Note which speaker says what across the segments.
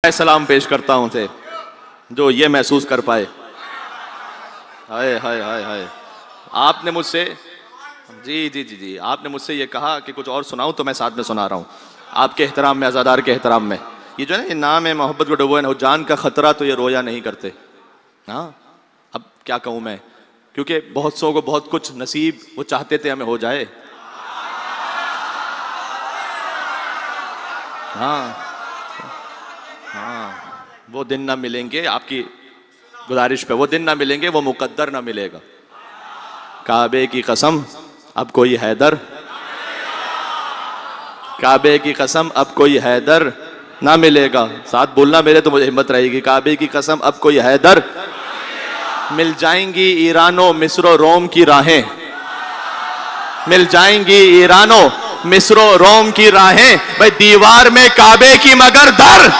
Speaker 1: मैं सलाम पेश करता हूं थे जो ये महसूस कर पाए। हाय हाय हाय हाय। आपने मुझसे जी आपने मुझसे ये कहा कि कुछ और सुनाऊं, तो मैं साथ में सुना रहा हूं आपके एहतराम में, अज़ादार के एहतराम में। ये जो है ना, ये नाम है मोहब्बत को डुबोए ना, जान का खतरा तो ये रोया नहीं करते। हाँ, अब क्या कहूं मैं, क्योंकि बहुत सौ को बहुत कुछ नसीब वो चाहते थे हमें हो जाए। हाँ हाँ, वो दिन ना मिलेंगे, आपकी गुजारिश पे, वो दिन ना मिलेंगे, वो मुकद्दर ना मिलेगा। काबे की कसम अब कोई हैदर, काबे की कसम अब कोई हैदर ना मिलेगा। साथ बोलना मेरे, तो मुझे हिम्मत रहेगी। काबे की कसम अब कोई हैदर, मिल जाएंगी ईरानो मिस्रो रोम की राहें, मिल जाएंगी ईरानो मिस्रो रोम की राहें, भाई दीवार में काबे की मगर दर।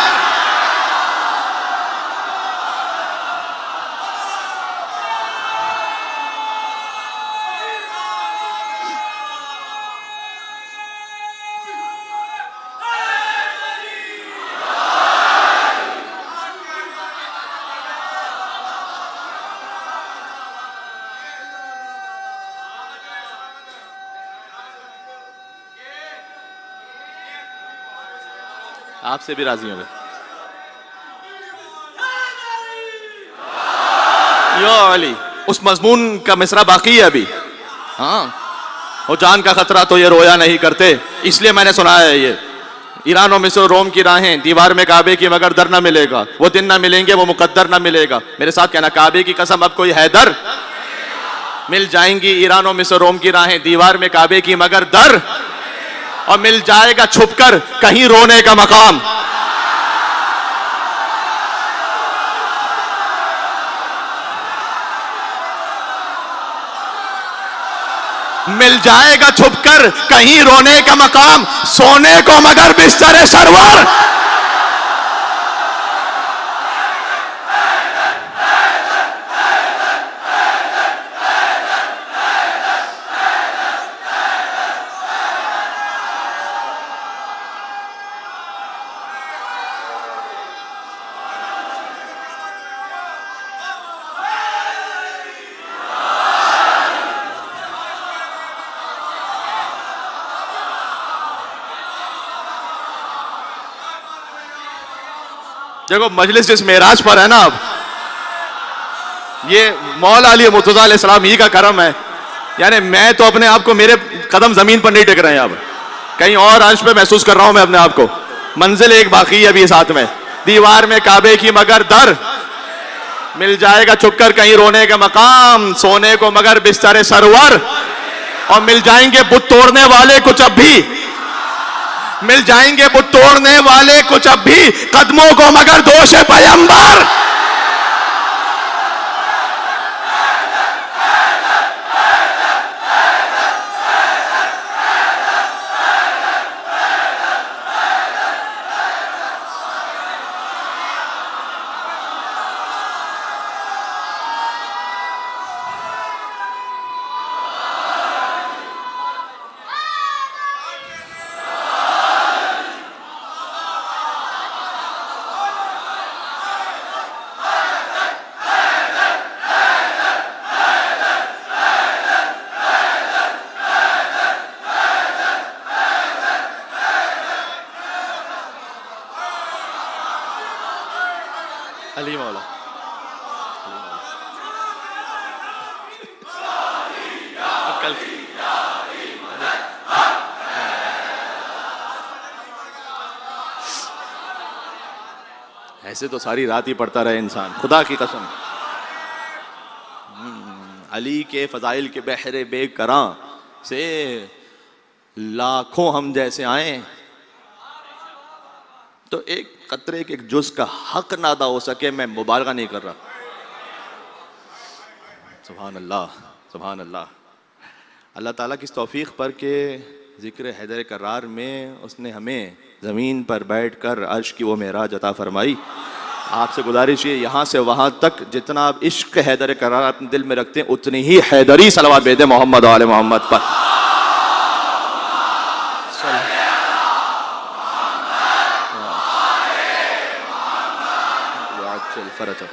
Speaker 1: आपसे भी राजी होंगे। यो अली, उस मजमून का मिसरा बाकी है अभी। हाँ, वो जान का खतरा तो ये रोया नहीं करते, इसलिए मैंने सुनाया है ये। ईरान और मिस्र रोम की राहें, दीवार में काबे की मगर दर ना मिलेगा, वो दिन ना मिलेंगे, वो मुकद्दर ना मिलेगा। मेरे साथ कहना, काबे की कसम अब कोई हैदर, मिल जाएंगी ईरान और मिस्र रोम की राहें, दीवार में काबे की मगर दर, और मिल जाएगा छुपकर कहीं रोने का मकाम। मिल जाएगा छुपकर कहीं रोने का मकाम, सोने को मगर बिस्तर सरवर। देखो, मजलिस जिस मेराज पर है ना, अब ये मौला अली मुर्तज़ा अलैहिस्सलाम ही का करम है। यानी मैं तो अपने आप को, मेरे कदम जमीन पर नहीं टिक रहे हैं, अब कहीं और अर्श पे महसूस कर रहा हूं मैं अपने आप को। मंजिल एक बाकी है अभी साथ में। दीवार में काबे की मगर दर, मिल जाएगा छुपकर कहीं रोने का मकाम, सोने को मगर बिस्तर सरवर, और मिल जाएंगे बुत तोड़ने वाले कुछ अब भी, मिल जाएंगे बुत तोड़ने वाले कुछ अब भी, कदमों को मगर दोष पैगंबर। अली मौला, कल ऐसे तो सारी रात ही पढ़ता रहे इंसान, खुदा की कसम। अली के फजाइल के बहरे बेकरां से लाखों हम जैसे आए, तो एक कतरे के एक जुज का हक ना अदा हो सके, मैं मुबालगा नहीं कर रहा। सुभान अल्लाह, सुभान अल्लाह। अल्लाह ताला की तौफीक पर के जिक्र हैदर करार में उसने हमें ज़मीन पर बैठकर अर्श की वो मेराज अता फरमाई। आपसे गुजारिश है, यहाँ से वहाँ तक जितना आप इश्क हैदर करार अपने दिल में रखते हैं, उतनी ही हैदरी सलवात भेदे मोहम्मद आले मोहम्मद पर। चल फरा चल